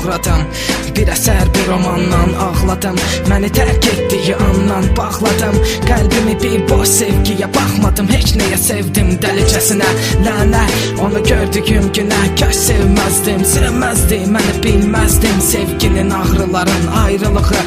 uğradım. Bir əsər bir romandan ağladım. Məni tərk etdiyi andan bağladım. Qəlbimi bir boş sevgiyə baxmadım. Heç nəyə sevdim dəlicəsinə. Lənət onu gördüyüm günə kaş sevməzdim. Sevməzdim, məni bilməzdim. Sevginin ağrıların ayrılığı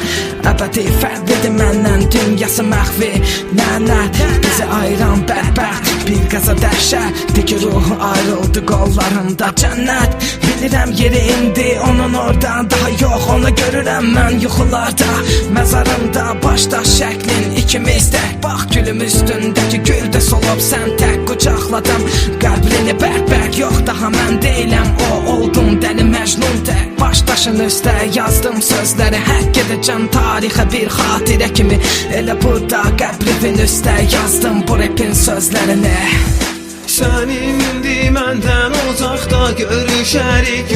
əbədi fərqlidir məndən. Dünyası məxvi lənət bizi ayıran bədbəxt bir qaza dəhşətdir ki ruhu ayrıldı qollarında cənnət. Bilirəm yeri indi onun oradan daha yox. Onu görürəm mən yuxularda məzarımda başda şəklin ikimiz tək. Bax gülüm üstündəki gül də solub sən tək qucaqladım. Qəbrini bərk yox daha mən deyiləm o oldum dəli Məcnun tək. Baş daşın üstə yazdım sözləri həkk edəcəm tarixə bir xatirə kimi. Elə burada qəbrimin üstə yazdım bu rapin sözlərini. Sənin indi məndən uzaqda görüşərik